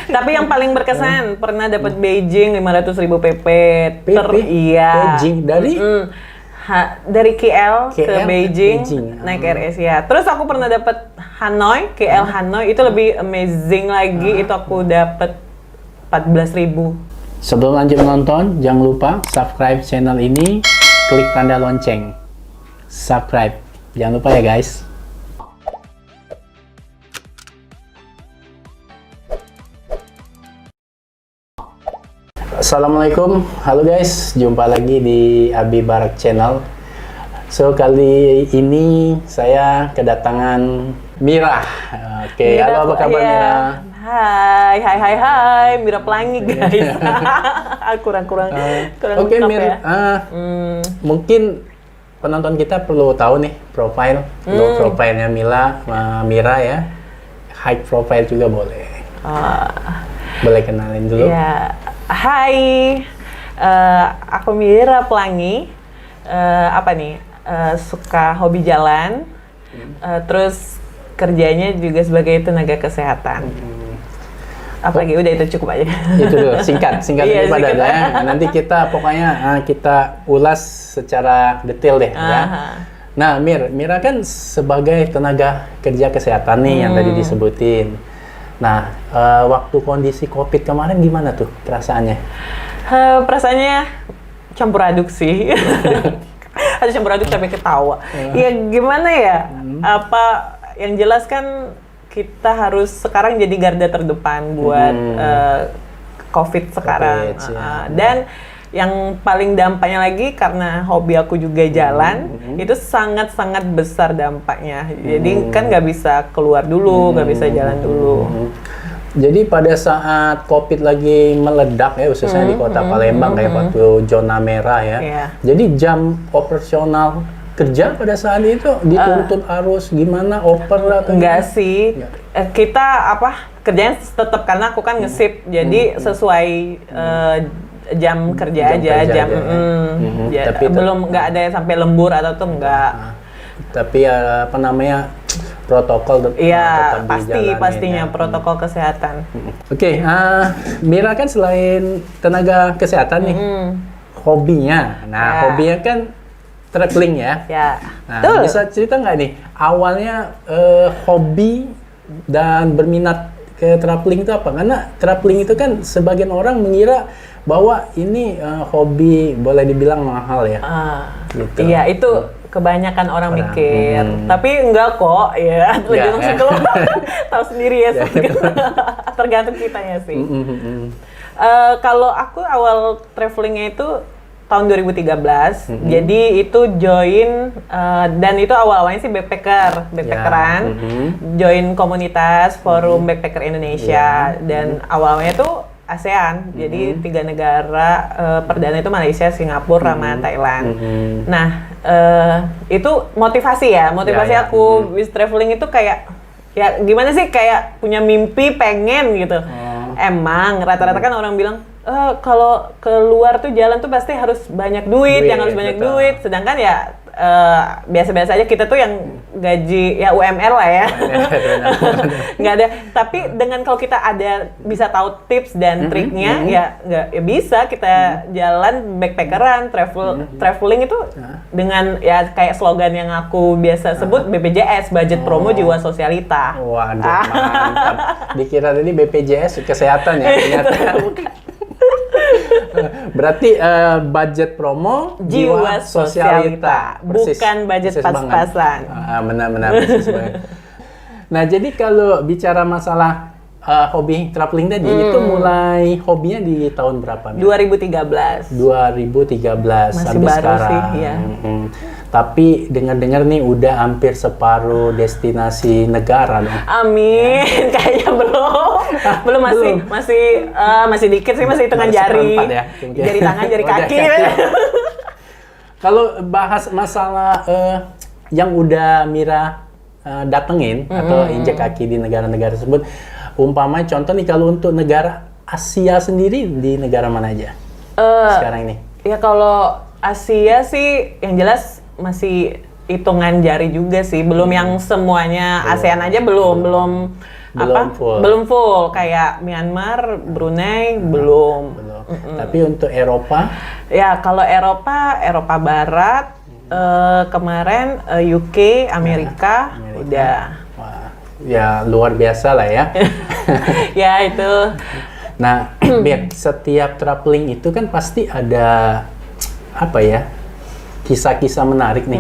Tapi yang paling berkesan pernah dapat Beijing 500.000 PP. Iya. Beijing dari dari KL ke KL Beijing, Beijing. naik Air Asia. Terus aku pernah dapat Hanoi, KL Hanoi, itu lebih amazing lagi. Itu aku dapat 14.000. Sebelum lanjut menonton, jangan lupa subscribe channel ini, klik tanda lonceng. Subscribe. Jangan lupa ya guys. Assalamualaikum, halo guys, jumpa lagi di Abi Barak Channel. So kali ini saya kedatangan Mira. Oke, Mira, halo apa kabar iya. Mira? Hai, Mira Pelangi guys. kurang Oke lengkap Mira, ya. mungkin penonton kita perlu tahu nih profilnya Mira ya. High profile juga boleh. Boleh kenalin dulu. Ya, hai, aku Mira Pelangi. Suka hobi jalan. Terus kerjanya juga sebagai tenaga kesehatan. Apalagi udah itu cukup aja. Itu dulu, singkat Iya, padat singkat. ya. Nanti kita pokoknya kita ulas secara detail deh ya. Nah, Mira kan sebagai tenaga kerja kesehatan nih yang tadi disebutin. Nah, waktu kondisi COVID kemarin gimana tuh perasaannya? Perasaannya campur aduk sih. Ada campur aduk tapi ketawa. Ya gimana ya? Apa yang jelas kan kita harus sekarang jadi garda terdepan buat COVID sekarang. COVID, ya. Dan yang paling dampaknya lagi karena hobi aku juga jalan, itu sangat-sangat besar dampaknya. Jadi kan nggak bisa keluar dulu, nggak bisa jalan dulu. Jadi pada saat COVID lagi meledak ya, khususnya di kota Palembang kayak waktu zona merah ya. Iya. Jadi jam operasional kerja pada saat itu dituntut arus gimana, oper atau Enggak gimana? sih, kita kerjanya tetap karena aku kan nge-shift, jadi sesuai jam kerja aja. Tapi belum nggak ada yang sampai lembur atau tuh enggak. Tapi protokol Iya, tetap dijalanin, pastinya ya. protokol kesehatan. Oke, Mira kan selain tenaga kesehatan nih, hobinya. Nah, hobinya kan traveling ya. Ya. Nah, Betul. bisa cerita nggak nih, awalnya hobi dan berminat ke traveling itu apa? Karena traveling itu kan sebagian orang mengira bahwa ini hobi boleh dibilang mahal ya. Gitu. Iya, itu kebanyakan orang mikir. Tapi enggak kok, ya. Tergantung sih kalau tahu sendiri ya. Tergantung kitanya sih. Kalau aku awal travelingnya itu tahun 2013. Jadi itu join dan itu awal-awalnya sih backpackeran. Join komunitas Forum Backpacker Indonesia dan awalnya tuh ASEAN. Jadi 3 negara perdana itu Malaysia, Singapura, sama Thailand. Nah, itu motivasi aku bis traveling itu kayak ya gimana sih, kayak punya mimpi pengen gitu. Emang rata-rata kan orang bilang kalau keluar tuh jalan tuh pasti harus banyak duit, yang harus banyak betul. duit. Sedangkan ya biasa-biasa aja, kita tuh yang gaji ya UMR lah ya. Nggak ada. Tapi dengan kalau kita bisa tahu tips dan triknya, ya bisa kita jalan backpackeran, traveling itu dengan ya kayak slogan yang aku biasa sebut BPJS, budget promo jiwa sosialita. Waduh, mantap. Dikira tadi BPJS kesehatan ya ternyata. Berarti budget promo jiwa sosialita, bukan budget pas-pasan. Benar-benar. Nah, jadi kalau bicara masalah hobi traveling tadi, itu mulai hobinya di tahun berapa? 2013. 2013 Masih sampai baru sekarang. sih, ya. Tapi dengar-dengar nih udah hampir separuh destinasi negara dong. Amin. Kayaknya belum masih dikit sih, masih hitungan Baru jari. seperempat ya, Jari tangan, jari kaki. Kalau bahas masalah yang udah Mira datengin atau injak kaki di negara-negara tersebut, umpamanya contoh nih kalau untuk negara Asia sendiri, di negara mana aja sekarang ini? Ya kalau Asia sih yang jelas masih hitungan jari juga sih, belum yang semuanya ASEAN aja belum belum full. Kayak Myanmar, Brunei belum. Tapi untuk Eropa? Ya kalau Eropa Barat, kemarin UK, Amerika. Udah. Wah, ya luar biasa lah ya. Ya itu. Nah, Mir, setiap traveling itu kan pasti ada apa ya? Kisah-kisah menarik nih.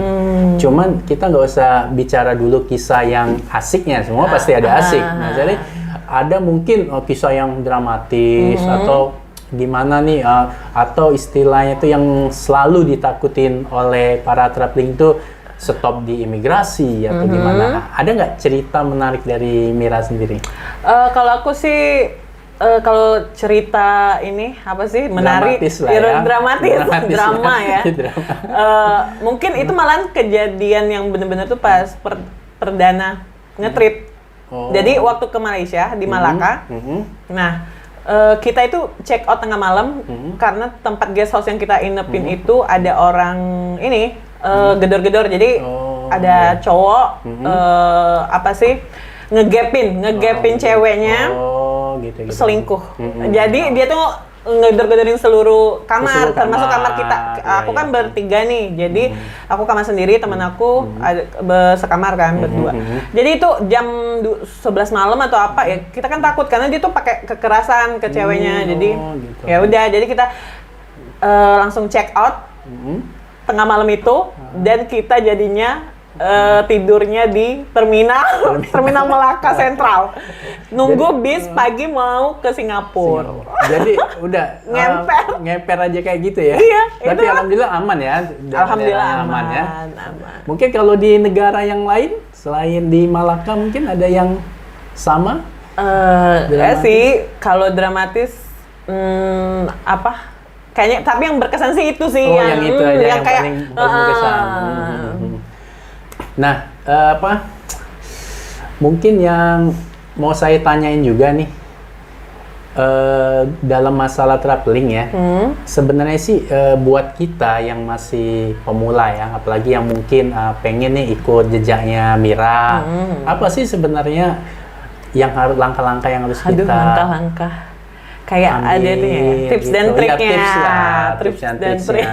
Cuman kita nggak usah bicara dulu kisah yang asiknya, semua pasti ada asik. Nah, jadi ada mungkin kisah yang dramatis atau gimana nih, atau istilahnya itu yang selalu ditakutin oleh para traveling itu stop di imigrasi atau gimana. Ada nggak cerita menarik dari Mira sendiri? Kalau aku sih kalau cerita ini apa sih menarik, dramatis, drama ya. Mungkin itu malah kejadian yang benar-benar tuh pas perdana ngetrip. Jadi waktu ke Malaysia di Malaka, nah kita itu check out tengah malam karena tempat guest house yang kita inepin itu ada orang ini gedor-gedor, jadi ada cowok apa sih ngegapin ceweknya. Gitu. Selingkuh. Jadi dia tuh ngedor-gedorin seluruh kamar, termasuk kamar kita. Aku kan bertiga nih, jadi aku kamar sendiri, teman aku sekamar kan berdua. Jadi itu jam 11 malam atau apa ya, kita kan takut karena dia tuh pakai kekerasan ke ceweknya. Jadi gitu. Ya udah, jadi kita langsung check out tengah malam itu, dan kita jadinya tidurnya di terminal Melaka Sentral. Nunggu bis pagi mau ke Singapura. Jadi udah ngemper aja kayak gitu ya. Iya, tapi alhamdulillah aman ya. Alhamdulillah aman ya. Mungkin kalau di negara yang lain selain di Malaka mungkin ada yang sama? Sih kalau dramatis apa? Kayaknya, tapi yang berkesan sih itu sih yang itu aja yang kayak, paling berkesan. Nah, mungkin yang mau saya tanyain juga nih, dalam masalah traveling ya, sebenarnya sih buat kita yang masih pemula ya, apalagi yang mungkin pengen nih ikut jejaknya Mira, apa sih sebenarnya yang harus langkah-langkah yang harus kita langkah-langkah kayak ambil, ada tuh ya, tips dan triknya, tips dan trik.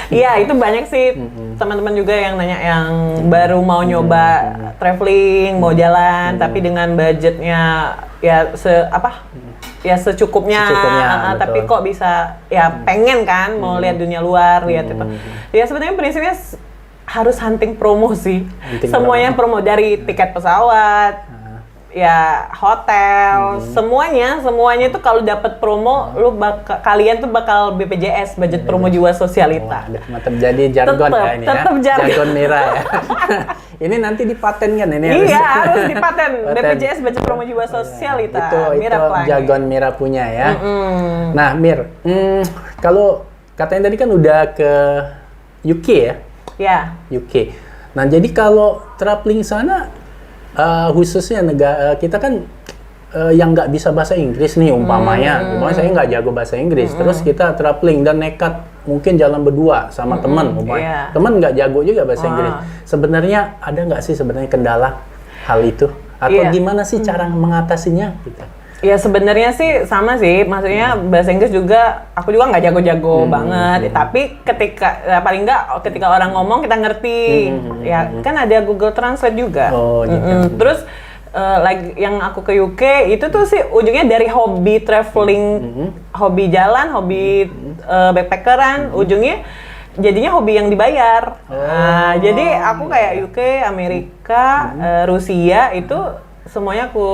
Iya, itu banyak sih teman-teman juga yang nanya, yang baru mau nyoba traveling, mau jalan, tapi dengan budgetnya ya secukupnya, tapi kok bisa ya pengen kan mau lihat dunia luar, lihat itu. Ya sebenarnya prinsipnya harus hunting promo sih, semuanya promo, dari tiket pesawat, ya hotel, semuanya itu kalau dapat promo, kalian tuh bakal BPJS, budget promo jiwa sosialita. Mantap, jadi jargon ya ini ya. Jargon Mira ya. Ini nanti dipatenkan ini. Iya, harus dipaten. BPJS budget promo jiwa sosialita. Itu jargon Mira punya ya. Nah, Mir, kalau katanya tadi kan udah ke UK ya? Ya. UK. Nah, jadi kalau traveling sana khususnya negara kita kan yang nggak bisa bahasa Inggris nih umpamanya saya nggak jago bahasa Inggris, terus kita traveling dan nekat mungkin jalan berdua sama teman, teman nggak jago juga bahasa Inggris. Sebenarnya ada nggak sih sebenarnya kendala hal itu, atau gimana sih cara mengatasinya gitu? Ya sebenarnya sih sama sih, maksudnya bahasa Inggris juga aku juga nggak jago-jago banget, tapi paling nggak ketika orang ngomong kita ngerti, ya kan ada Google Translate juga. Terus lagi yang aku ke UK itu tuh sih ujungnya dari hobi traveling, hobi jalan, hobi backpackeran, ujungnya jadinya hobi yang dibayar. Jadi aku kayak UK, Amerika, Rusia itu semuanya aku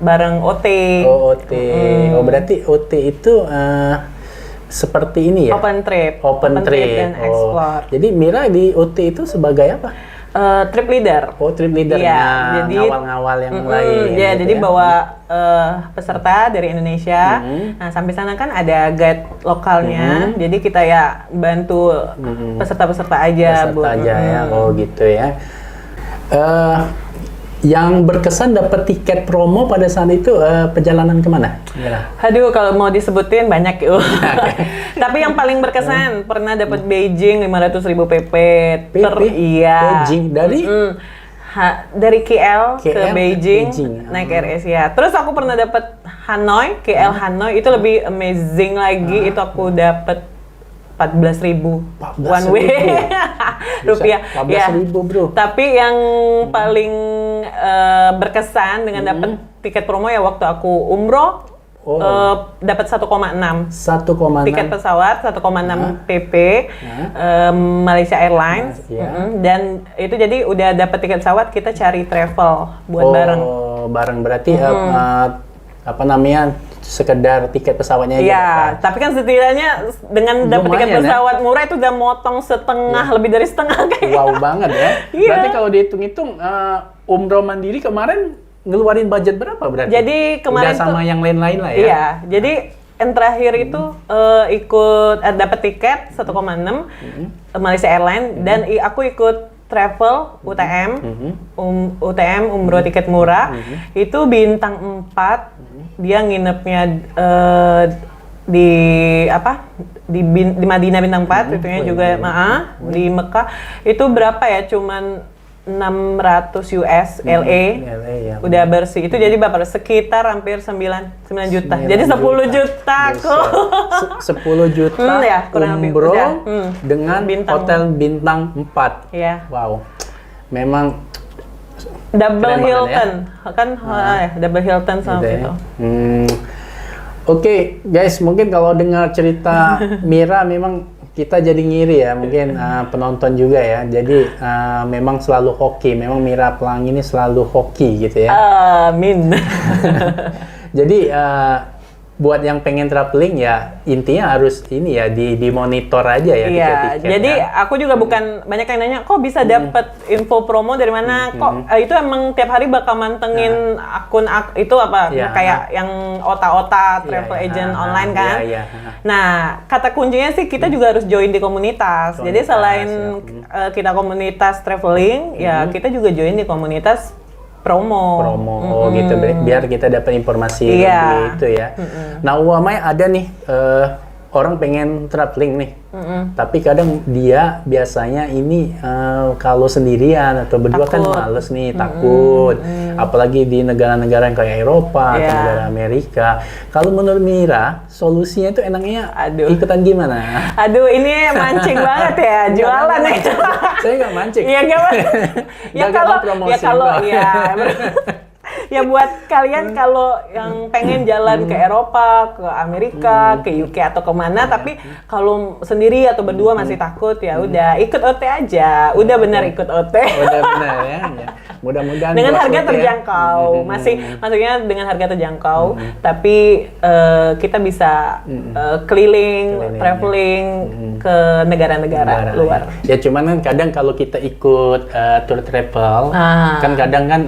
bareng OT. OT. Berarti OT itu seperti ini ya? Open trip dan explore. Jadi Mira di OT itu sebagai apa? Trip leader. Trip leader. Ya, jadi ngawal-ngawal yang lain. Ya, gitu jadi bawa peserta dari Indonesia. Nah, sampai sana kan ada guide lokalnya. Jadi kita ya bantu peserta-peserta aja. Ya. Gitu ya. Yang berkesan dapat tiket promo pada saat itu perjalanan kemana? Aduh, kalau mau disebutin banyak yuk. Tapi yang paling berkesan pernah dapat Beijing 500.000 PP. Beijing dari Dari KL ke KL Beijing, Beijing. naik Air Asia. Terus aku pernah dapat Hanoi, KL Hanoi itu lebih amazing lagi. Itu aku dapat 14.000 one way rupiah. 14.000 bro. Tapi yang paling berkesan dengan dapat tiket promo ya waktu aku umroh. Dapat 1,6 tiket pesawat 1,6 PP Malaysia Airlines dan itu jadi udah dapat tiket pesawat kita cari travel buat bareng berarti apa namanya sekedar tiket pesawatnya aja. Iya, tapi kan setidaknya dengan dapat tiket pesawat murah itu udah motong setengah lebih dari setengah kayak. Wow banget ya. Berarti kalau dihitung-hitung umroh mandiri kemarin ngeluarin budget berapa berarti? Jadi kemarin udah sama yang lain-lain lah ya? Iya, jadi yang terakhir itu ikut dapat tiket 1,6 Malaysia Airlines dan aku ikut travel UTM, UTM umroh tiket murah itu bintang 4 dia nginepnya di Madinah bintang 4 itunya juga di Mekah itu berapa ya cuman 600 US LA ya, udah bersih itu jadi berapa sekitar hampir 9 juta jadi 10 juta kok 10 juta umroh dengan hotel bintang 4 wow memang double Hilton ya? Kan double Hilton sama itu Oke, guys mungkin kalau dengar cerita Mira memang kita jadi ngiri ya, mungkin penonton juga ya. Jadi memang selalu hoki, memang Mira Pelangi ini selalu hoki gitu ya. Amin. Jadi buat yang pengen traveling ya intinya harus ini ya dimonitor aja ya tiket-tiket. Jadi aku juga bukan banyak yang nanya kok bisa dapat info promo dari mana kok itu emang tiap hari bakal mantengin akun itu apa kayak yang ota-ota travel agent online kan. Nah kata kuncinya sih kita juga harus join di komunitas. Jadi selain kita komunitas traveling ya kita juga join di komunitas promo gitu biar kita dapat informasi lebih itu ya. Nah Uamai ada nih orang pengen traveling nih tapi kadang dia biasanya ini kalau sendirian atau berdua kan males nih takut apalagi di negara-negara yang kayak Eropa atau negara Amerika. Kalau menurut Mira solusinya itu enaknya ikutan gimana? Aduh ini mancing banget ya jualan ya. Saya nggak mancing. Iya nggak ya buat kalian kalau yang pengen jalan ke Eropa, ke Amerika, ke UK atau kemana, tapi kalau sendiri atau berdua masih takut ya udah ikut OT aja, udah benar ikut OT. Udah benar ya. Mudah-mudahan dengan harga terjangkau, maksudnya dengan harga terjangkau, tapi kita bisa keliling, traveling ke negara-negara luar. Ya cuman kan kadang kalau kita ikut tour travel, kan kadang kan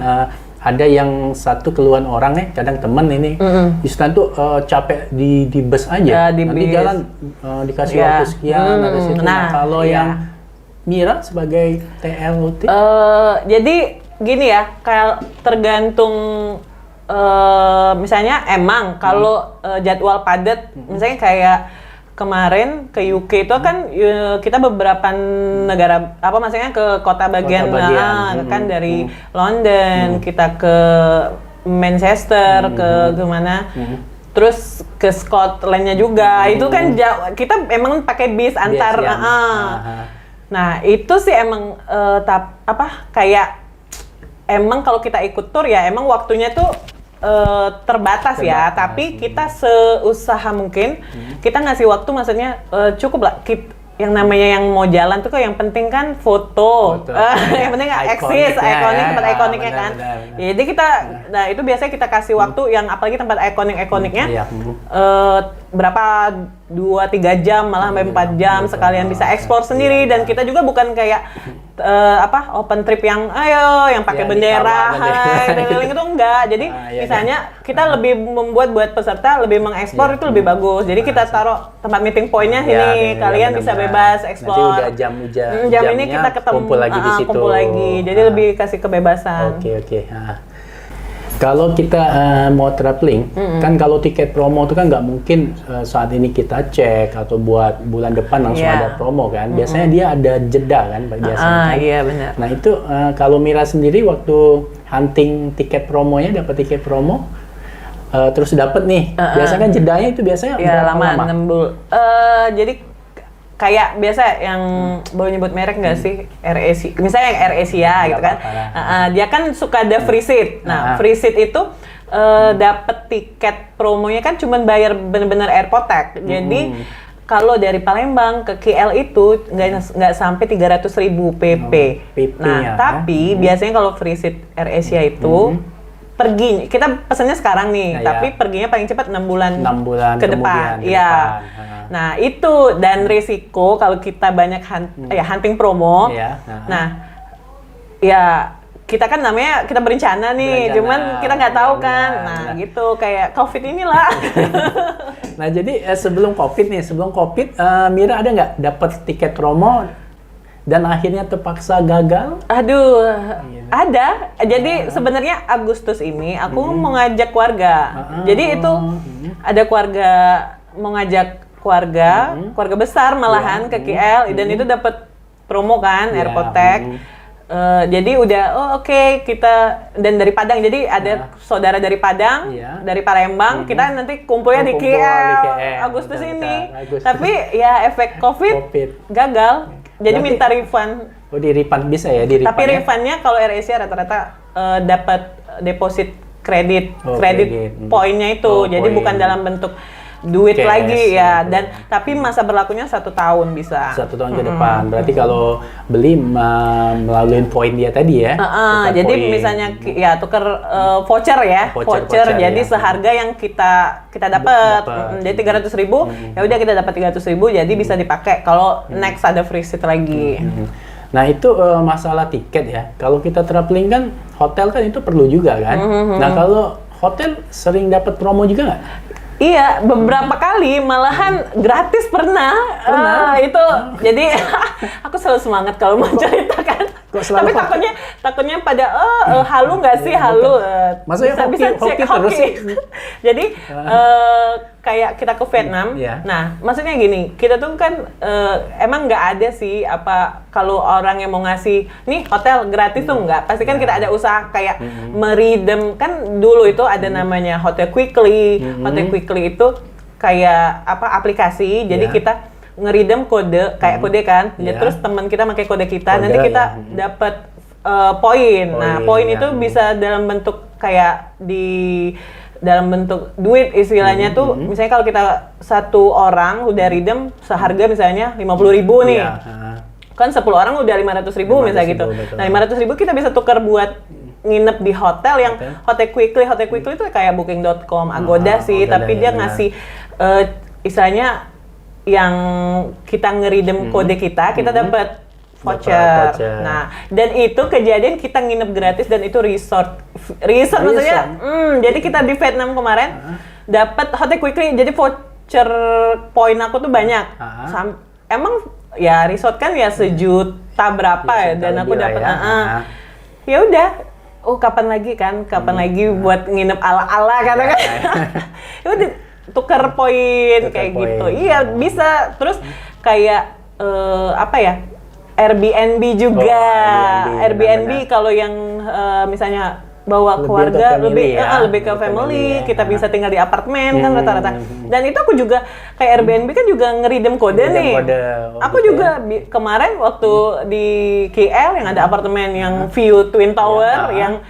ada yang satu keluhan orang kadang temen ini Istan tuh capek di bus aja, nanti jalan dikasih waktu sekian ada situ. Nah kalau yang Mira sebagai TLT, jadi gini ya, kayak tergantung misalnya emang kalau jadwal padat, misalnya kayak kemarin ke UK itu kan kita beberapa negara maksudnya ke kota bagian kan dari London kita ke Manchester ke gimana terus ke Scotlandnya juga itu kan kita emang pakai bis antar nah itu sih emang kayak emang kalau kita ikut tour ya emang waktunya tuh terbatas ya, tapi kita seusaha mungkin kita ngasih waktu, maksudnya cukup lah. Yang namanya yang mau jalan tuh yang penting kan foto. Yang penting eksis, ikonik, tempat ikoniknya kan. Ya, jadi kita, nah itu biasanya kita kasih waktu yang apalagi tempat ikoniknya berapa 2-3 jam malah sampai 4 jam sekalian bisa eksplor sendiri dan kita juga bukan kayak open trip yang yang pakai bendera dan lain itu enggak. Jadi misalnya kita lebih membuat buat peserta lebih mengeksplor itu lebih bagus. Jadi kita taruh tempat meeting point-nya sini kalian bisa bebas eksplor. Nanti udah jam ini kita ketemu kumpul lagi di situ. Jadi lebih kasih kebebasan. Oke. Kalau kita mau traveling, kan kalau tiket promo itu kan nggak mungkin saat ini kita cek atau buat bulan depan langsung ada promo kan. Biasanya dia ada jeda kan biasanya kan. Iya benar. Nah itu kalau Mira sendiri waktu hunting tiket promonya, dapat tiket promo, terus dapat nih, biasanya kan jedanya itu biasanya ya, lama? 6 bulan. Jadi kayak biasa yang boleh nyebut merek nggak sih? AirAsia, misalnya yang AirAsia gitu kan. Dia kan suka ada free seat. Nah, free seat itu dapat tiket promonya kan cuman bayar bener-bener airport tag. Jadi kalau dari Palembang ke KL itu nggak sampai 300.000 PP. Nah, tapi biasanya kalau free seat AirAsia itu pergi, kita pesannya sekarang nih, tapi perginya paling cepat 6 bulan ke depan. Iya. Nah, itu dan risiko kalau kita banyak hunting promo. Nah, ya kita kan namanya kita berencana nih, cuman kita nggak tahu kan. Nah, gitu kayak COVID inilah. Nah, jadi sebelum COVID, Mira ada nggak dapat tiket promo dan akhirnya terpaksa gagal? Aduh, ada. Jadi sebenarnya Agustus ini aku mau ngajak keluarga. Jadi itu ada keluarga, mau ngajak keluarga besar malahan ke KL dan itu dapat promo kan, airport tag. Jadi udah oke, kita dan dari Padang, jadi ada saudara dari Padang, dari Palembang, kita nanti kumpulnya di KL Agustus ini. Tapi ya efek COVID gagal, jadi minta refund. Oh, di refund bisa ya? Tapi refundnya kalau AirAsia rata-rata dapat deposit kredit poinnya itu, jadi bukan dalam bentuk duit lagi ya, dan tapi masa berlakunya 1 tahun bisa. 1 tahun ke depan. Berarti kalau beli melalui poin dia tadi ya. Jadi point. Misalnya ya tuker voucher ya, voucher jadi ya, seharga yang kita dapat. Jadi 300.000, ya udah kita dapat 300.000, jadi bisa dipakai kalau next ada free seat lagi. Nah itu masalah tiket ya. Kalau kita traveling kan hotel kan itu perlu juga kan. Nah kalau hotel sering dapat promo juga nggak? Iya, beberapa kali malahan gratis pernah. Itu jadi aku selalu semangat kalau mau ceritakan. Tapi takutnya pada halu nggak sih, halu. Maksudnya bisa cek hoki. Jadi kayak kita ke Vietnam. Nah, maksudnya gini, kita tuh kan emang nggak ada sih apa kalau orang yang mau ngasih nih hotel gratis tuh nggak. Pasti kan kita ada usaha kayak meridem kan dulu itu ada namanya Hotel Quickly. Hotel Quickly itu kayak apa aplikasi. Jadi kita ngeridem kode kayak kode kan. Terus teman kita pakai kode kita, nanti kita dapat poin. Nah, poin itu bisa dalam bentuk kayak dalam bentuk duit istilahnya tuh, misalnya kalau kita satu orang udah redeem seharga misalnya 50.000 nih, kan 10 orang udah 500.000 misalnya gitu. Betul. Nah 500.000 kita bisa tukar buat nginep di hotel yang Hotel Quickly itu kayak Booking.com, Agoda sih, tapi dia ngasih istilahnya yang kita ngeridem kode kita dapat voucher. Nah, dan itu kejadian kita nginep gratis dan itu resort maksudnya. Jadi kita di Vietnam kemarin dapat Hotel Quickly, jadi voucher poin aku tuh banyak. Emang ya resort kan ya 1 juta berapa ya, dan aku dapat ya udah. Kapan lagi buat nginep ala-ala katakan. Ya udah tukar poin kayak gitu. Iya, bisa. Terus kayak apa ya? Airbnb juga. Airbnb kalau yang misalnya bawa keluarga lebih ke family, kita bisa tinggal di apartemen kan rata-rata. Dan itu aku juga kayak Airbnb kan juga ngeridem kode nih. Aku juga kemarin waktu di KL yang ada apartemen yang view Twin Tower yang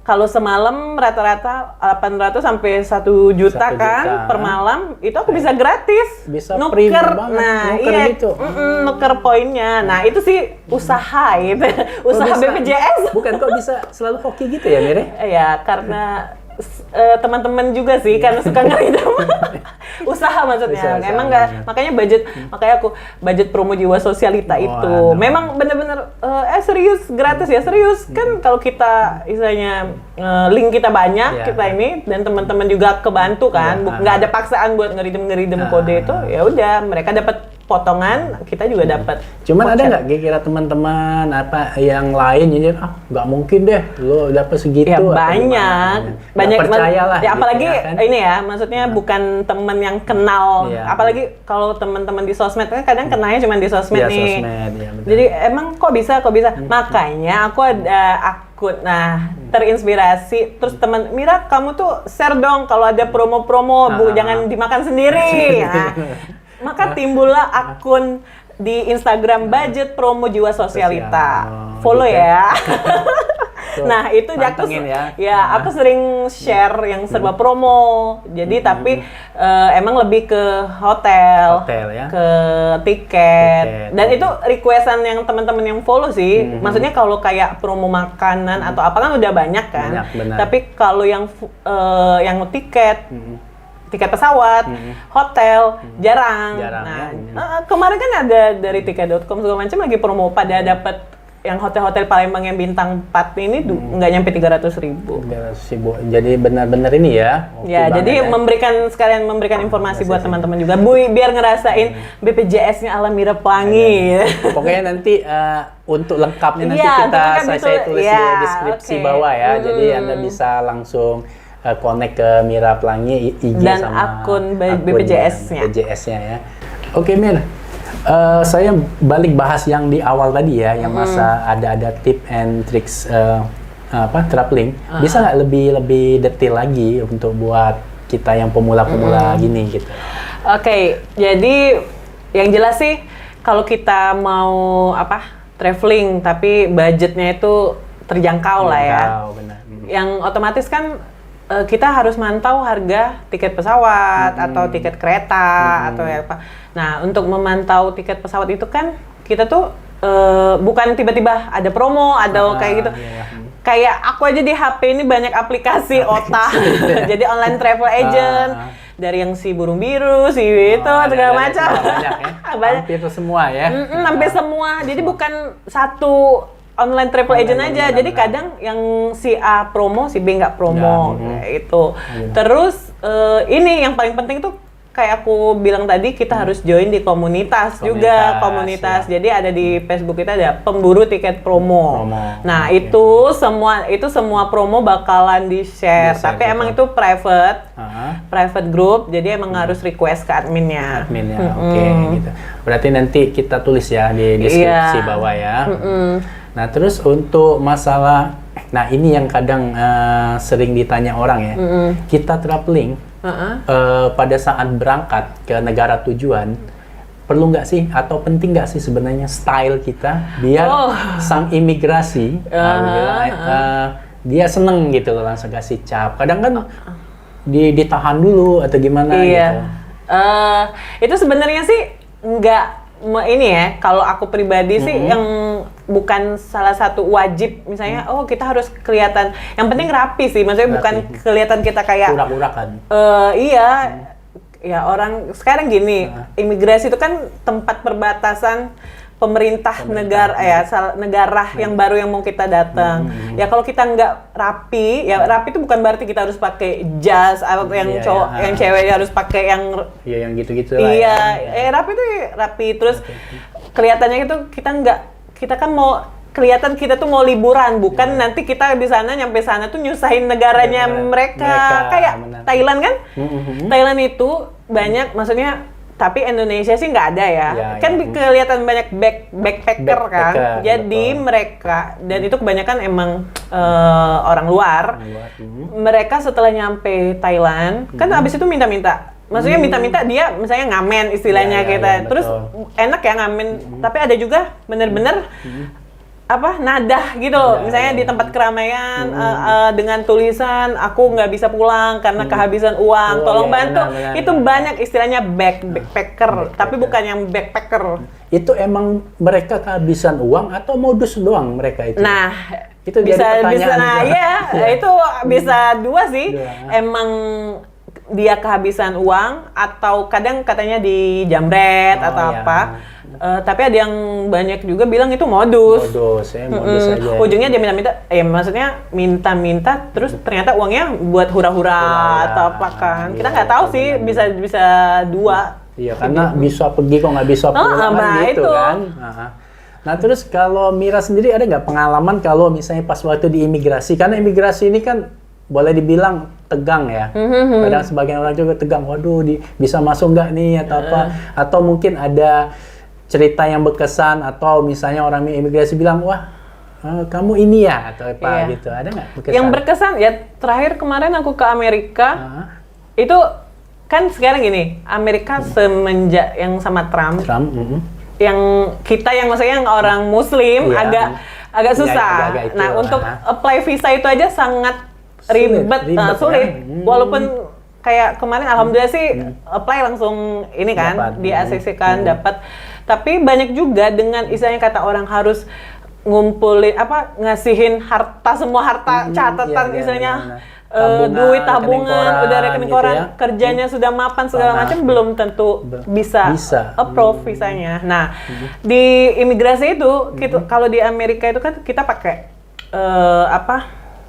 kalau semalam rata-rata 800 sampai 1 juta kan per malam, itu aku bisa gratis. Bisa nuker. Nah, gitu. Nuker poinnya. Nah, itu sih usaha gitu. Usaha BPJS. Bukan kok bisa selalu hoki gitu ya, Mire? Ya, karena teman-teman juga sih karena suka ngeridem. Usaha maksudnya. Emang nggak, makanya aku budget promo jiwa sosialita itu. Memang bener-bener serius, gratis ya, serius. Kan kalau kita istilahnya link kita banyak, kita ini dan teman-teman juga kebantu kan. Nggak ada paksaan buat ngeridem kode itu. Ya udah, mereka dapat potongan kita juga dapat. Cuman ada nggak kira-kira teman-teman apa yang lain jadi nggak mungkin deh lo dapat segitu? Ya banyak percayalah. Ya apalagi gitu, kan? ini ya, maksudnya bukan teman yang kenal. Apalagi kalau teman-teman di sosmed kan kadang kenalnya cuma di sosmed nih. Sosmed, ya, jadi emang kok bisa? Makanya aku ada akun. Nah, terinspirasi terus teman Mira kamu tuh share dong kalau ada promo-promo, Bu, jangan dimakan sendiri. Nah, maka timbullah akun di Instagram Budget Promo Jiwa Sosialita. Follow gitu. Ya. Nah, itu aku sering share yang serba promo. Jadi tapi emang lebih ke hotel ya? Ke tiket. Dan itu requestan yang teman-teman yang follow sih. Maksudnya kalau kayak promo makanan atau apa kan udah banyak kan. Tapi kalau yang tiket pesawat, hotel, jarang. Nah, kemarin kan ada dari tiket.com segala macam lagi promo pada dapat yang hotel-hotel Palembang yang bintang 4 ini nggak nyampe 300.000. 300.000. Jadi benar-benar ini ya. Ya, jadi sekalian memberikan informasi buat teman-teman juga. Bu, biar ngerasain BPJS-nya ala Mira Pelangi. Pokoknya nanti untuk lengkapnya nanti saya tulis di deskripsi bawah ya. Jadi Anda bisa langsung connect ke Mira Pelangi IG dan sama akun BPJS-nya. BPJS-nya ya. Oke, Mir. Saya balik bahas yang di awal tadi ya, yang masa ada tip and tricks traveling. Bisa nggak lebih detail lagi untuk buat kita yang pemula-pemula gini gitu? Oke, jadi yang jelas sih kalau kita mau traveling tapi budgetnya itu terjangkau lah ya. Benar. Yang otomatis kan kita harus mantau harga tiket pesawat atau tiket kereta atau apa. Nah, untuk memantau tiket pesawat itu kan kita tuh bukan tiba-tiba ada promo atau kayak gitu. Kayak aku aja di HP ini banyak aplikasi OTA. Jadi online travel agent dari yang si burung biru, si itu segala macam. Banyak ya. Hampir semua ya. Hampir semua. Jadi bukan satu online travel agent aja. Jadi kadang yang si A promo, si B nggak promo. Itu. Terus ini yang paling penting tuh kayak aku bilang tadi, kita harus join di komunitas juga. Jadi ada di Facebook kita ada pemburu tiket promo. Nah, itu semua promo bakalan di-share. Tapi emang itu private group. Jadi emang harus request ke adminnya. Oke, gitu. Berarti nanti kita tulis ya di deskripsi bawah ya. Nah, terus untuk masalah, nah ini yang kadang sering ditanya orang ya. Kita traveling pada saat berangkat ke negara tujuan, perlu nggak sih atau penting nggak sih sebenarnya style kita biar sang imigrasi dia seneng gitu loh, langsung kasih cap. Kadang kan ditahan dulu atau gimana gitu. Itu sebenarnya sih nggak ini ya, kalau aku pribadi sih yang bukan salah satu wajib misalnya kita harus kelihatan, yang penting rapi sih, maksudnya bukan kelihatan kita kayak urak-urakan. Ya orang sekarang gini, imigrasi itu kan tempat perbatasan pemerintah negara negara yang baru yang mau kita datang. Ya kalau kita nggak rapi, ya rapi itu bukan berarti kita harus pakai jas atau yang cowok, yang cewek harus pakai yang yang gitu-gitu lah. Rapi itu rapi, terus kelihatannya itu kita kan mau kelihatan kita tuh mau liburan, bukan nanti kita di sana nyampe sana tuh nyusahin negaranya mereka. Kayak Thailand kan? Thailand itu banyak, maksudnya tapi Indonesia sih nggak ada ya. Kelihatan banyak backpacker kan. Jadi mereka, dan itu kebanyakan emang orang luar. Mereka setelah nyampe Thailand, kan abis itu minta-minta. Maksudnya minta-minta dia misalnya ngamen istilahnya kita. Terus enak ya ngamen, tapi ada juga bener-bener nadah gitu loh, misalnya di tempat keramaian dengan tulisan aku nggak bisa pulang karena kehabisan uang, tolong bantu. Itu banyak istilahnya backpacker, tapi bukan yang backpacker. Itu emang mereka kehabisan uang atau modus doang mereka itu? Nah, itu bisa itu bisa dua sih. Emang dia kehabisan uang atau kadang katanya di jambret atau apa. Tapi ada yang banyak juga bilang itu modus. Modus aja. Ujungnya dia minta-minta, maksudnya minta-minta, terus ternyata uangnya buat hura-hura atau apa kan. Kita nggak tahu sih, bisa dua. Iya, karena bisa pergi kok nggak bisa pulang kan gitu itu. kan. Nah terus kalau Mira sendiri ada nggak pengalaman kalau misalnya pas waktu di imigrasi, karena imigrasi ini kan boleh dibilang tegang ya. Kadang sebagian orang juga tegang, waduh bisa masuk nggak nih atau apa. Atau mungkin ada cerita yang berkesan atau misalnya orang imigrasi bilang, wah kamu ini ya atau apa gitu. Ada nggak berkesan? Yang berkesan ya terakhir kemarin aku ke Amerika, itu kan sekarang gini, Amerika semenjak yang sama Trump. Yang kita yang maksudnya yang orang Muslim agak susah. Agak nah untuk apply visa itu aja sangat ribet. Sulit. Walaupun kayak kemarin alhamdulillah sih apply langsung ini kan di ACC kan dapat. Tapi banyak juga dengan istilahnya kata orang harus ngumpulin ngasihin semua harta catatan istilahnya. Duit tabungan, udah rekening koran, gitu ya. Kerjanya sudah mapan segala macam, belum tentu bisa approve visanya. Nah, di imigrasi itu, kalau di Amerika itu kan kita pakai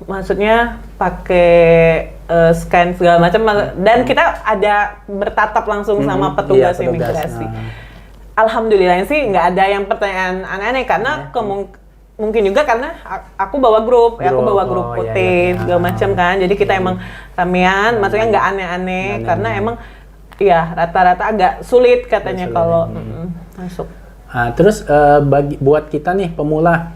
maksudnya pakai scan segala macam, dan kita ada bertatap langsung sama petugas imigrasi. Alhamdulillah sih nggak ada yang pertanyaan aneh-aneh karena mungkin juga karena aku bawa grup putih segala macam kan, jadi kita emang ramean, maksudnya nggak aneh-aneh karena emang ya rata-rata agak sulit katanya kalau masuk. Nah, terus buat kita nih pemula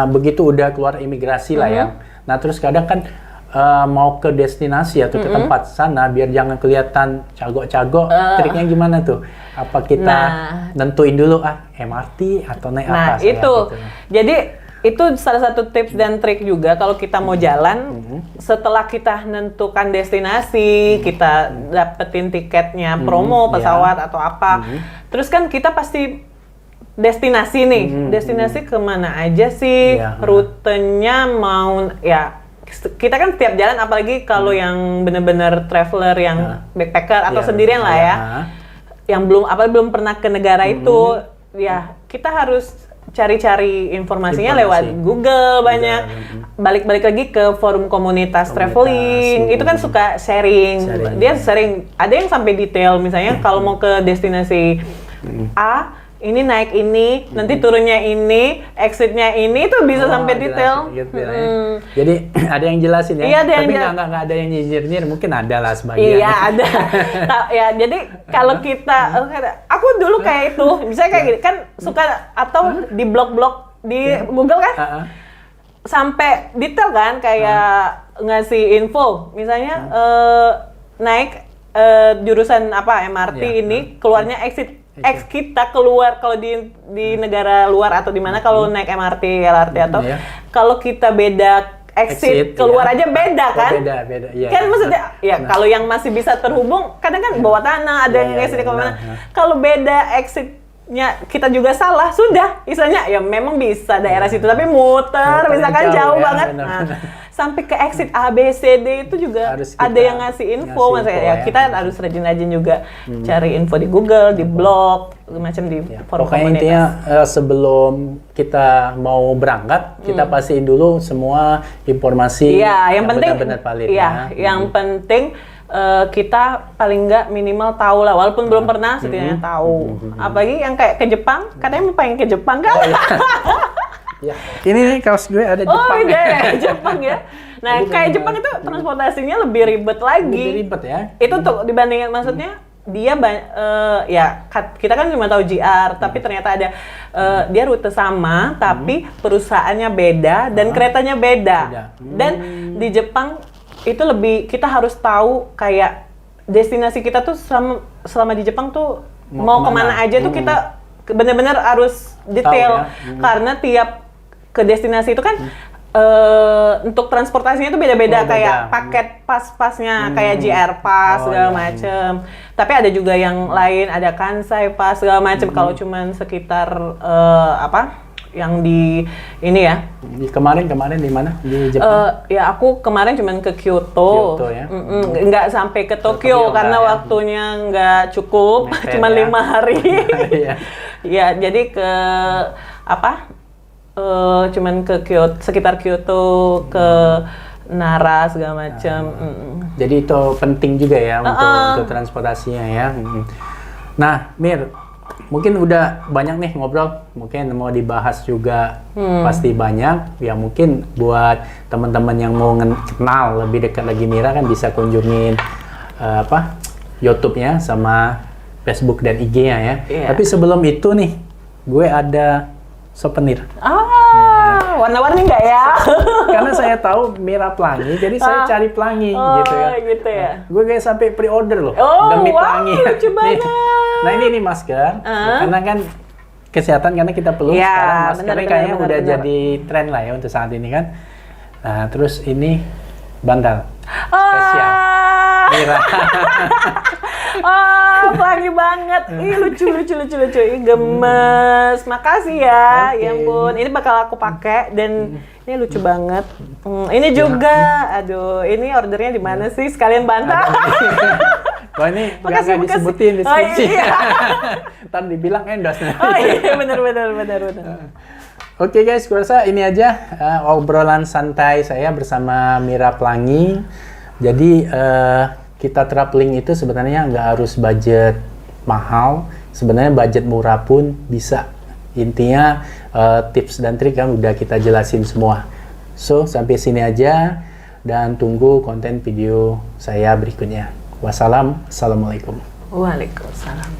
begitu udah keluar imigrasi lah ya, nah terus kadang kan mau ke destinasi atau ke tempat sana biar jangan kelihatan cagok-cagok, triknya gimana tuh? Apa kita nentuin dulu MRT atau naik apa? Nah itu, gitu. Jadi itu salah satu tips dan trik juga kalau kita mau jalan, setelah kita nentukan destinasi, kita dapetin tiketnya promo pesawat atau apa, terus kan kita pasti destinasi nih, destinasi kemana aja sih, rutenya mau kita kan setiap jalan, apalagi kalau yang benar-benar traveler yang backpacker atau sendirian lah ya, yang belum pernah ke negara itu, ya kita harus cari-cari informasinya lewat Google banyak. Balik-balik lagi ke forum komunitas traveling, itu kan suka sharing. Dia sering, ada yang sampai detail, misalnya kalau mau ke destinasi A, ini naik ini, nanti turunnya ini, exitnya ini, itu bisa sampai detail. Jadi ada yang jelasin ya? Iya, tapi nggak ada yang nyinyir, mungkin ada lah sebagian. Iya ada. Ya jadi kalau kita, aku dulu kayak itu, misalnya kayak gini, kan suka atau di blog-blog di Google kan, sampai detail kan, kayak ngasih info, misalnya naik jurusan MRT ini, keluarnya exit kita keluar kalau di negara luar atau di mana kalau naik MRT, LRT atau kalau kita beda exit keluar aja beda kan? Beda. Kan maksudnya kalau yang masih bisa terhubung kadang kan bawah tanah ada yang exit kemana. Kalau beda exitnya kita juga salah, sudah istilahnya ya memang bisa daerah situ tapi muter misalkan jauh banget. Sampai ke exit A, B, C, D itu juga ada yang ngasih info, maksudnya kita harus rajin-rajin juga cari info di Google, di blog, macam di forum komunitas. Pokoknya intinya sebelum kita mau berangkat, kita pastiin dulu semua informasi yang benar-benar valid. Yang penting kita paling nggak minimal tahu lah, walaupun belum pernah setidaknya tahu. Apalagi yang kayak ke Jepang, katanya mau pengen ke Jepang kan? Ya. Ini nih kaos gue ada Jepang. Jepang ya. Nah, kayak Jepang itu transportasinya lebih ribet lagi. Lebih ribet ya. Itu tuh dibandingin, maksudnya dia kita kan cuma tahu JR, tapi ternyata ada dia rute sama, tapi perusahaannya beda dan keretanya beda. Dan di Jepang itu lebih kita harus tahu kayak destinasi kita tuh selama di Jepang tuh mau kemana aja tuh kita benar-benar harus detail karena tiap ke destinasi itu kan untuk transportasinya itu beda-beda, kayak paket pas-pasnya kayak JR Pass segala macem. Tapi ada juga yang lain, ada Kansai Pass segala macem. Kalau cuman sekitar yang di ini ya. Kemarin di mana? Di Jepang? Ya aku kemarin cuman ke Kyoto ya? Nggak sampai ke Tokyo karena waktunya nggak cukup, cuma 5 hari. Ya jadi ke cuman ke Kyoto, sekitar Kyoto, ke Nara segala macam. Jadi itu penting juga ya untuk transportasinya ya. Nah, Mir, mungkin udah banyak nih ngobrol, mungkin mau dibahas juga pasti banyak. Ya mungkin buat teman-teman yang mau kenal lebih dekat lagi Mira kan bisa kunjungin YouTube-nya sama Facebook dan IG-nya ya. Iya. Tapi sebelum itu nih, gue ada souvenir. Warna-warni nggak ya? Karena saya tahu Mira pelangi, jadi saya cari pelangi gitu ya. Gitu ya. Gue kayak sampai pre-order loh demi wow, pelangi. lucu banget. Nah ini masker, karena kan kesehatan karena kita perlu Ya, sekarang maskernya kayaknya udah bener. jadi tren lah ya untuk saat ini kan. Nah terus ini bandal spesial Mira. Pelangi banget. Ih, lucu. Ih, gemes. Makasih ya. Ya ampun. Ini bakal aku pakai dan ini lucu banget. Ini juga. Aduh, ini ordernya di mana sih? Sekalian bantah. Wah ini Makasih. nggak disebutin deskripsi. Iya. Ntar dibilang endorse. Oh iya, benar. Oke guys, gue rasa ini aja obrolan santai saya bersama Mira Pelangi. Jadi kita terap link itu sebenarnya nggak harus budget mahal. Sebenarnya budget murah pun bisa. Intinya tips dan trik kan udah kita jelasin semua. So sampai sini aja dan tunggu konten video saya berikutnya. Wassalamualaikum. Waalaikumsalam.